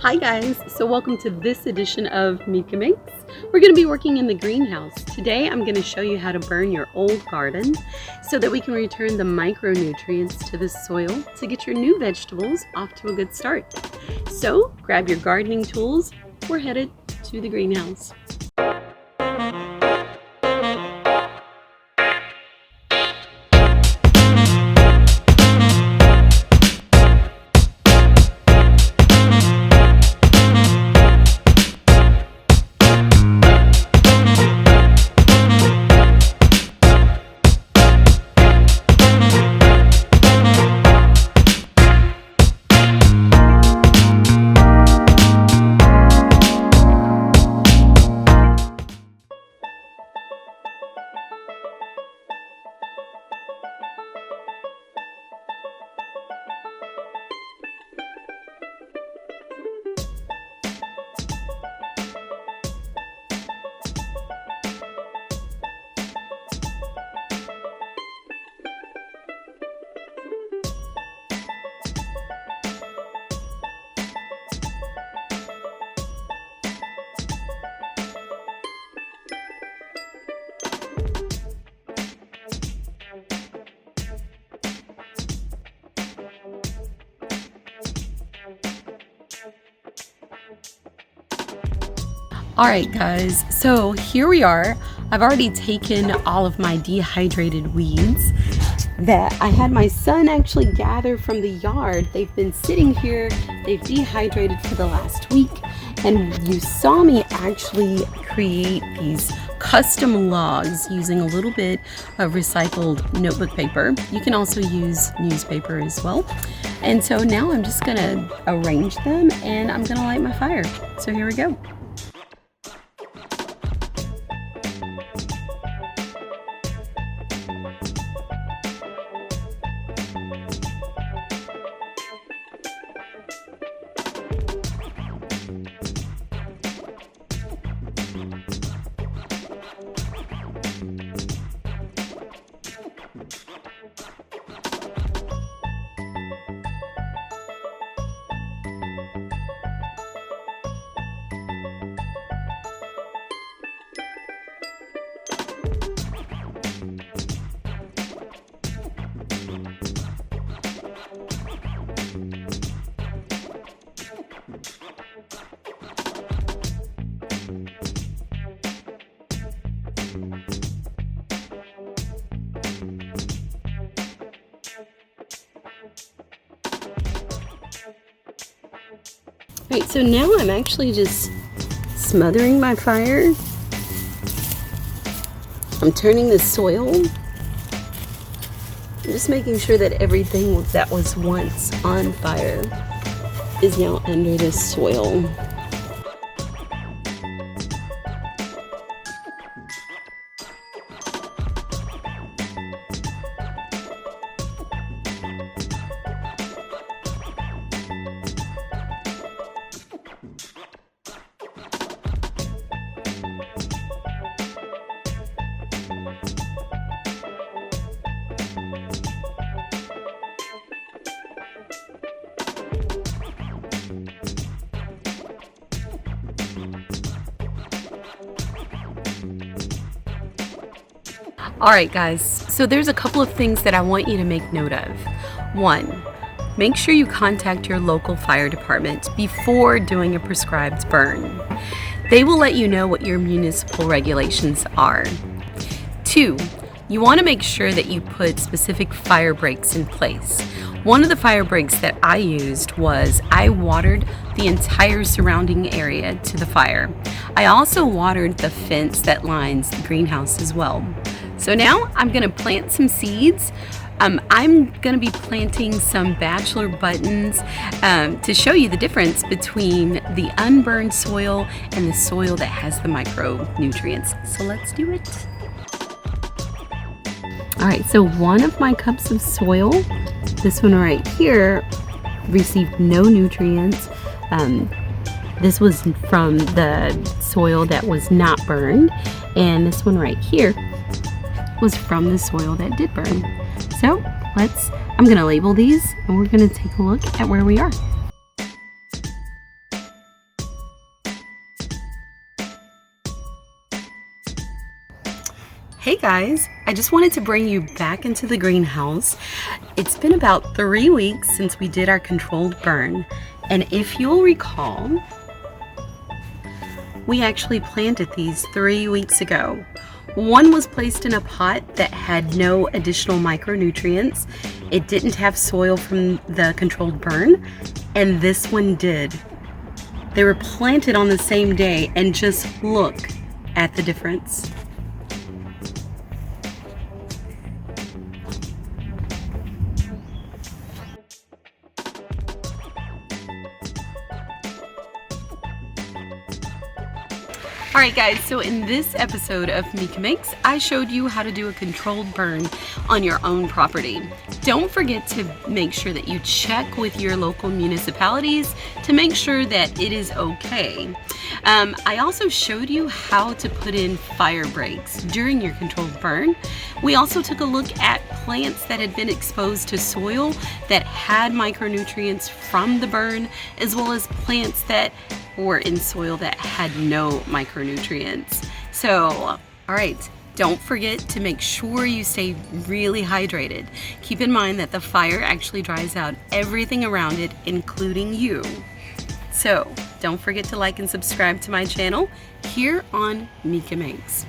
Hi guys, so welcome to this edition of Meka Makes. We're going to be working in the greenhouse. Today I'm going to show you how to burn your old garden so that we can return the micronutrients to the soil to get your new vegetables off to a good start. So grab your gardening tools, we're headed to the greenhouse. Alright guys, so here we are. I've already taken all of my dehydrated weeds that I had my son actually gather from the yard. They've been sitting here, they've dehydrated for the last week, and you saw me actually create these custom logs using a little bit of recycled notebook paper. You can also use newspaper as well. And so now I'm just gonna arrange them and I'm gonna light my fire. So here we go. Alright, so now I'm actually just smothering my fire. I'm turning the soil. I'm just making sure that everything that was once on fire is now under the soil. Alright guys, so there's a couple of things that I want you to make note of. One, make sure you contact your local fire department before doing a prescribed burn. They will let you know what your municipal regulations are. Two, you want to make sure that you put specific fire breaks in place. One of the fire breaks that I used was I watered the entire surrounding area to the fire. I also watered the fence that lines the greenhouse as well. So now I'm going to plant some seeds. I'm going to be planting some bachelor buttons to show you the difference between the unburned soil and the soil that has the micronutrients. So let's do it. Alright, so one of my cups of soil, this one right here, received no nutrients. This was from the soil that was not burned, and this one right here was from the soil that did burn. So I'm gonna label these and we're gonna take a look at where we are. Hey guys, I just wanted to bring you back into the greenhouse. It's been about 3 weeks since we did our controlled burn, and if you'll recall, we actually planted these 3 weeks ago. One was placed in a pot that had no additional micronutrients. It didn't have soil from the controlled burn, and this one did. They were planted on the same day, and just look at the difference. Alright guys, so in this episode of Meka Makes, I showed you how to do a controlled burn on your own property. Don't forget to make sure that you check with your local municipalities to make sure that it is okay. I also showed you how to put in fire breaks during your controlled burn. We also took a look at plants that had been exposed to soil that had micronutrients from the burn, as well as plants that were in soil that had no micronutrients. So, all right, don't forget to make sure you stay really hydrated. Keep in mind that the fire actually dries out everything around it, including you. So, don't forget to like and subscribe to my channel here on Meka Makes.